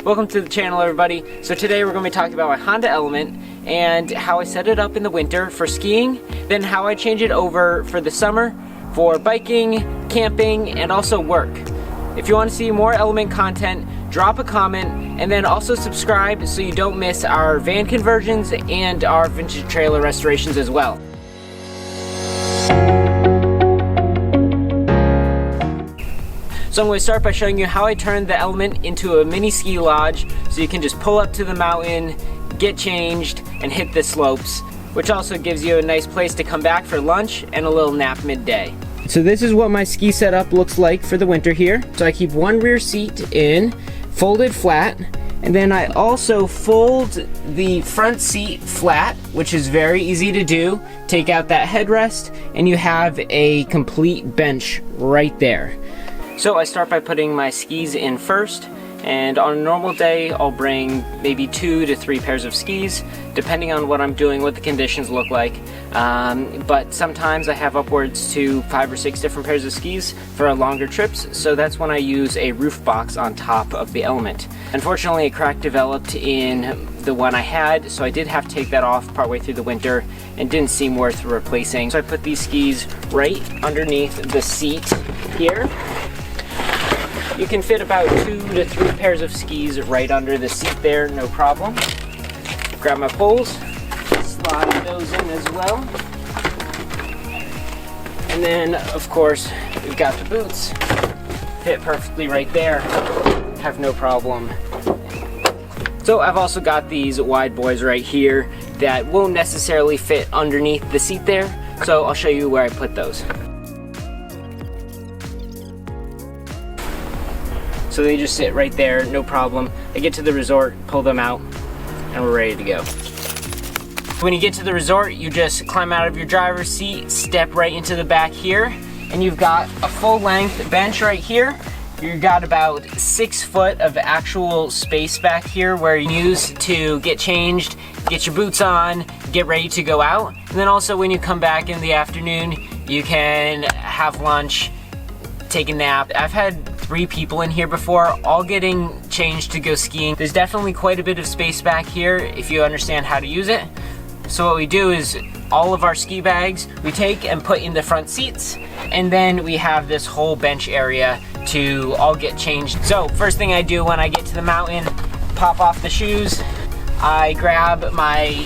Welcome to the channel, everybody. So today we're going to be talking about my Honda Element and how I set it up in the winter for skiing, then how I change it over for the summer for biking, camping, and also work. If you want to see more Element content, drop a comment and then also subscribe so you don't miss our van conversions and our vintage trailer restorations as well. So I'm going to start by showing you how I turned the Element into a mini ski lodge so you can just pull up to the mountain, get changed, and hit the slopes, which also gives you a nice place to come back for lunch and a little nap midday. So this is what my ski setup looks like for the winter here. So I keep one rear seat in, folded flat, and then I also fold the front seat flat, which is very easy to do. Take out that headrest and you have a complete bench right there. So I start by putting my skis in first, and on a normal day I'll bring maybe 2 to 3 pairs of skis depending on what I'm doing, what the conditions look like, but sometimes I have upwards to 5 or 6 different pairs of skis for longer trips, so that's when I use a roof box on top of the Element. Unfortunately, a crack developed in the one I had, so I did have to take that off partway through the winter and didn't seem worth replacing. So I put these skis right underneath the seat here. You can fit about 2 to 3 pairs of skis right under the seat there, no problem. Grab my poles, slide those in as well. And then, of course, we've got the boots. Fit perfectly right there, have no problem. So I've also got these wide boys right here that won't necessarily fit underneath the seat there, so I'll show you where I put those. So they just sit right there, no problem. I get to the resort, pull them out, and we're ready to go. When you get to the resort, you just climb out of your driver's seat, step right into the back here, and you've got a full-length bench right here. You've got about 6 foot of actual space back here where you use to get changed, get your boots on, get ready to go out. And then also when you come back in the afternoon, you can have lunch, take a nap. I've had 3 people in here before, all getting changed to go skiing. There's definitely quite a bit of space back here if you understand how to use it. So what we do is all of our ski bags we take and put in the front seats, and then we have this whole bench area to all get changed. So first thing I do when I get to the mountain, pop off the shoes, I grab my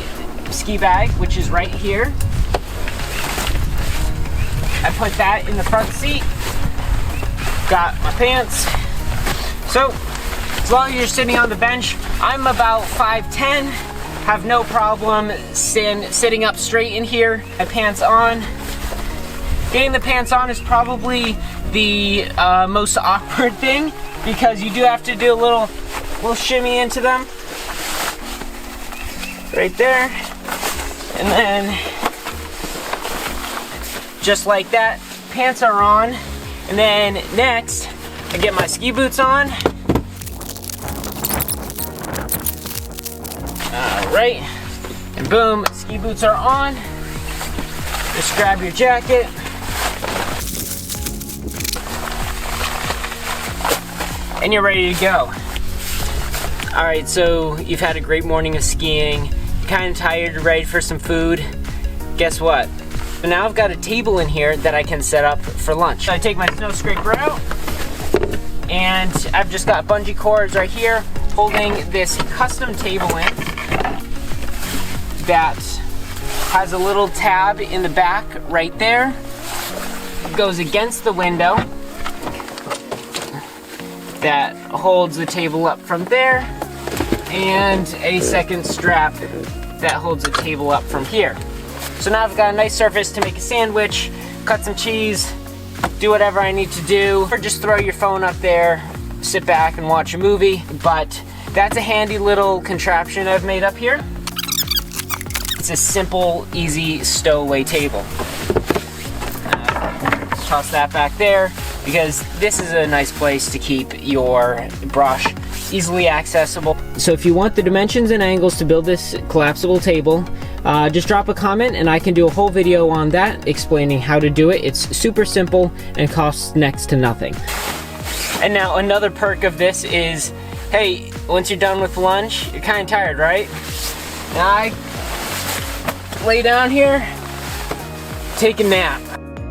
ski bag, which is right here. I put that in the front seat. Got my pants. So as long as you're sitting on the bench, I'm about 5'10", have no problem sitting up straight in here. My pants on. Getting the pants on is probably the most awkward thing because you do have to do a little shimmy into them. Right there. And then just like that, pants are on. And then next, I get my ski boots on. Alright, and boom, ski boots are on. Just grab your jacket. And you're ready to go. Alright, so you've had a great morning of skiing. You're kind of tired, you're ready for some food. Guess what? So now I've got a table in here that I can set up for lunch. I take my snow scraper out, and I've just got bungee cords right here holding this custom table in that has a little tab in the back right there. It goes against the window that holds the table up from there, and a second strap that holds the table up from here. So now I've got a nice surface to make a sandwich, cut some cheese, do whatever I need to do, or just throw your phone up there, sit back and watch a movie. But that's a handy little contraption I've made up here. It's a simple, easy stowaway table. Let's toss that back there because this is a nice place to keep your brush easily accessible. So if you want the dimensions and angles to build this collapsible table, just drop a comment and I can do a whole video on that explaining how to do it. It's super simple and costs next to nothing. And now another perk of this is Hey, once you're done with lunch, you're kind of tired, right? Now I lay down here, take a nap.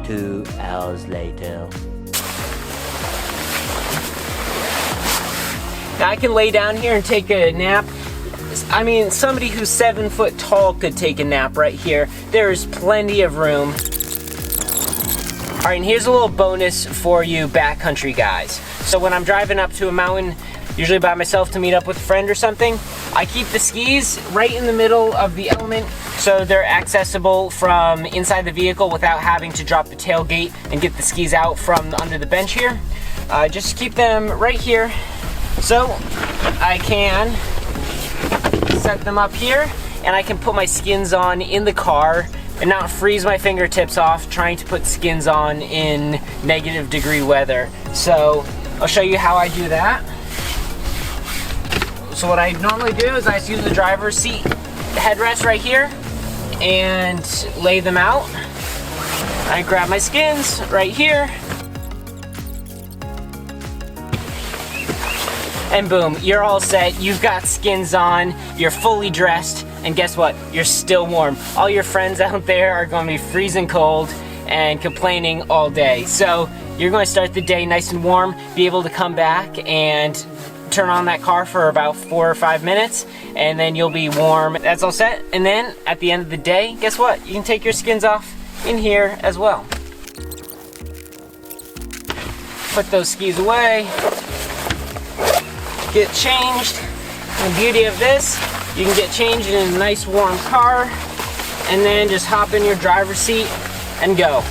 2 hours later. Now I can lay down here and take a nap. I mean, somebody who's 7 foot tall could take a nap right here. There's plenty of room. All right, and here's a little bonus for you backcountry guys. So when I'm driving up to a mountain, usually by myself to meet up with a friend or something, I keep the skis right in the middle of the element so they're accessible from inside the vehicle without having to drop the tailgate and get the skis out from under the bench here. Just keep them right here so I can set them up here and I can put my skins on in the car and not freeze my fingertips off trying to put skins on in -degree weather. So I'll show you how I do that. So what I normally do is I just use the driver's seat headrest right here and lay them out. I grab my skins right here. And boom, you're all set. You've got skins on, you're fully dressed, and guess what? You're still warm. All your friends out there are going to be freezing cold and complaining all day. So you're going to start the day nice and warm, be able to come back and turn on that car for about 4 or 5 minutes, and then you'll be warm. That's all set. And then at the end of the day, guess what? You can take your skins off in here as well. Put those skis away. Get changed. And the beauty of this, you can get changed in a nice warm car and then just hop in your driver's seat and go.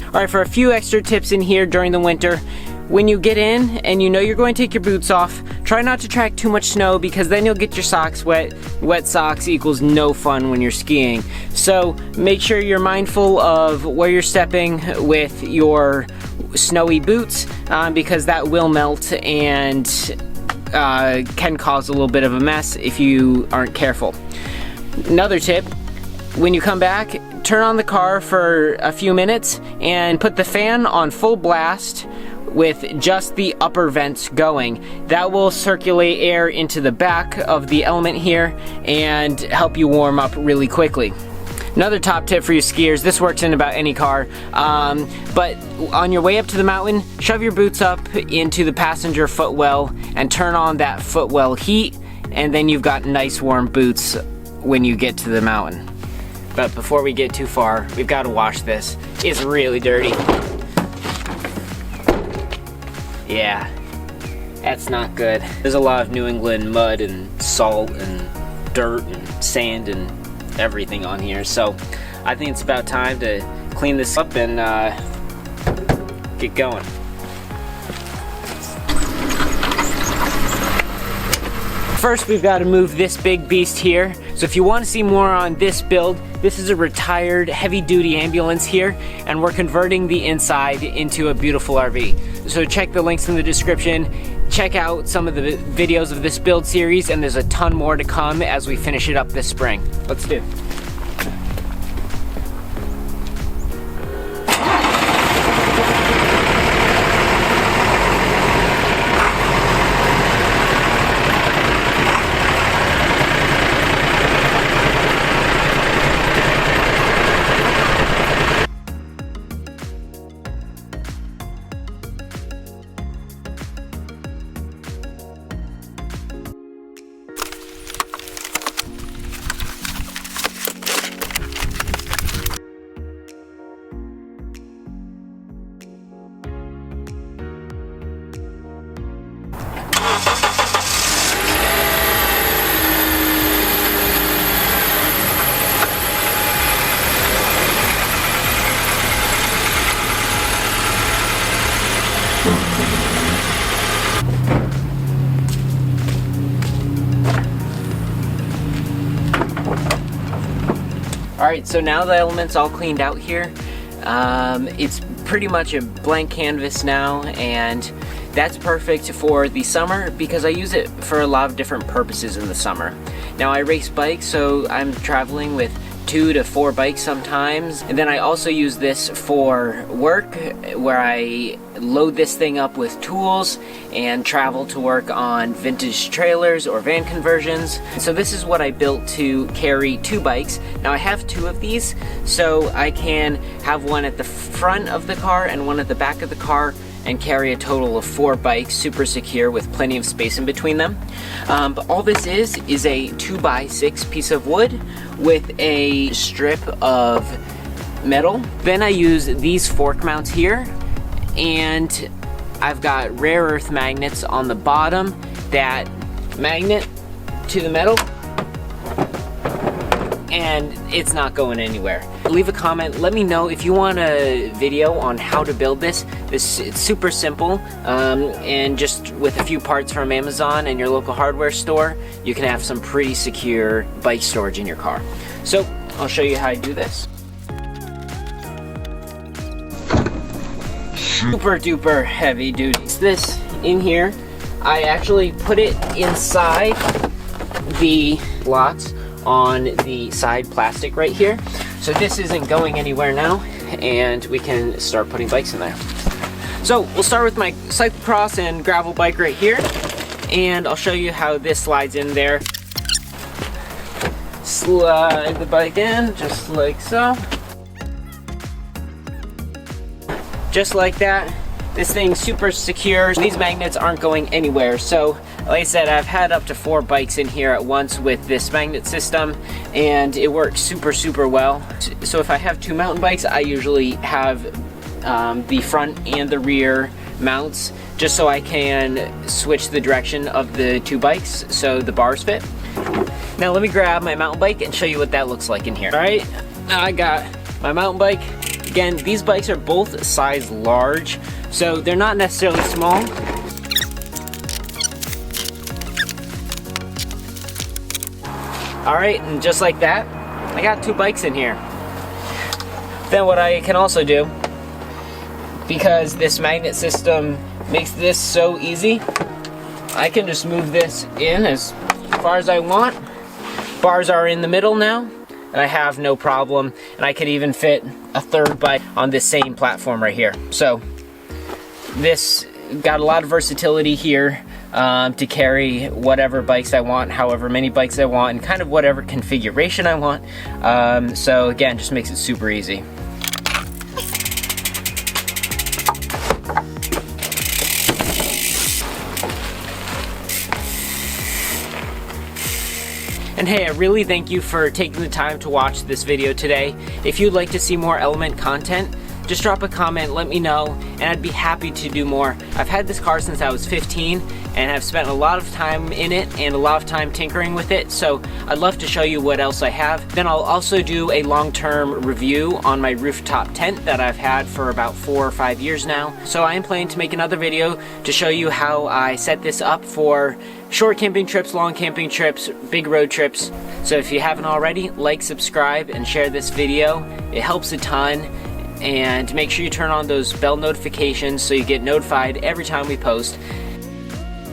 All right, for a few extra tips in here during the winter, when you get in and you know you're going to take your boots off, try not to track too much snow because then you'll get your socks wet. Wet socks equals no fun when you're skiing. So make sure you're mindful of where you're stepping with your snowy boots because that will melt and can cause a little bit of a mess if you aren't careful. Another tip, when you come back, turn on the car for a few minutes and put the fan on full blast with just the upper vents going. That will circulate air into the back of the element here and help you warm up really quickly. Another top tip for you skiers, this works in about any car, but on your way up to the mountain, shove your boots up into the passenger footwell and turn on that footwell heat, and then you've got nice warm boots when you get to the mountain. But before we get too far, we've got to wash this. It's really dirty. Yeah, that's not good. There's a lot of New England mud and salt and dirt and sand and everything on here, so I think it's about time to clean this up and get going. First, we've got to move this big beast here. So if you want to see more on this build, this is a retired heavy-duty ambulance here, and we're converting the inside into a beautiful RV. So check the links in the description. Check out some of the videos of this build series, and there's a ton more to come as we finish it up this spring. Let's do it. Alright, so now the element's all cleaned out here. It's pretty much a blank canvas now, and that's perfect for the summer because I use it for a lot of different purposes in the summer. Now I race bikes, so I'm traveling with 2 to 4 bikes sometimes. And then I also use this for work, where I load this thing up with tools and travel to work on vintage trailers or van conversions. So this is what I built to carry 2 bikes. Now I have 2 of these, so I can have one at the front of the car and one at the back of the car, and carry a total of 4 bikes, super secure with plenty of space in between them. But all this is a 2x6 piece of wood with a strip of metal. Then I use these fork mounts here, and I've got rare earth magnets on the bottom that magnet to the metal, and it's not going anywhere. Leave a comment, let me know if you want a video on how to build this. It's super simple, and just with a few parts from Amazon and your local hardware store, you can have some pretty secure bike storage in your car. So I'll show you how I do this. Super duper heavy duty. This in here, I actually put it inside the slots on the side plastic right here. So this isn't going anywhere now, and we can start putting bikes in there. So we'll start with my cyclocross and gravel bike right here, and I'll show you how this slides in there. Slide the bike in, just like so. Just like that. This thing's super secure. These magnets aren't going anywhere. So, like I said, I've had up to 4 bikes in here at once with this magnet system, and it works super well. So if I have 2 mountain bikes, I usually have the front and the rear mounts, just so I can switch the direction of the 2 bikes so the bars fit. Now let me grab my mountain bike and show you what that looks like in here. All right, now I got my mountain bike. Again, these bikes are both size large, so they're not necessarily small. All right, and just like that, I got 2 bikes in here. Then what I can also do, because this magnet system makes this so easy, I can just move this in as far as I want. Bars are in the middle now, and I have no problem, and I could even fit a 3rd bike on this same platform right here. So this got a lot of versatility here to carry whatever bikes I want, however many bikes I want, and kind of whatever configuration I want. So again, just makes it super easy. And hey, I really thank you for taking the time to watch this video today. If you'd like to see more Element content, just drop a comment, let me know, and I'd be happy to do more. I've had this car since I was 15, and I've spent a lot of time in it and a lot of time tinkering with it, so I'd love to show you what else I have. Then I'll also do a long-term review on my rooftop tent that I've had for about 4 or 5 years now. So I am planning to make another video to show you how I set this up for short camping trips, long camping trips, big road trips. So if you haven't already, like, subscribe, and share this video. It helps a ton. And make sure you turn on those bell notifications so you get notified every time we post.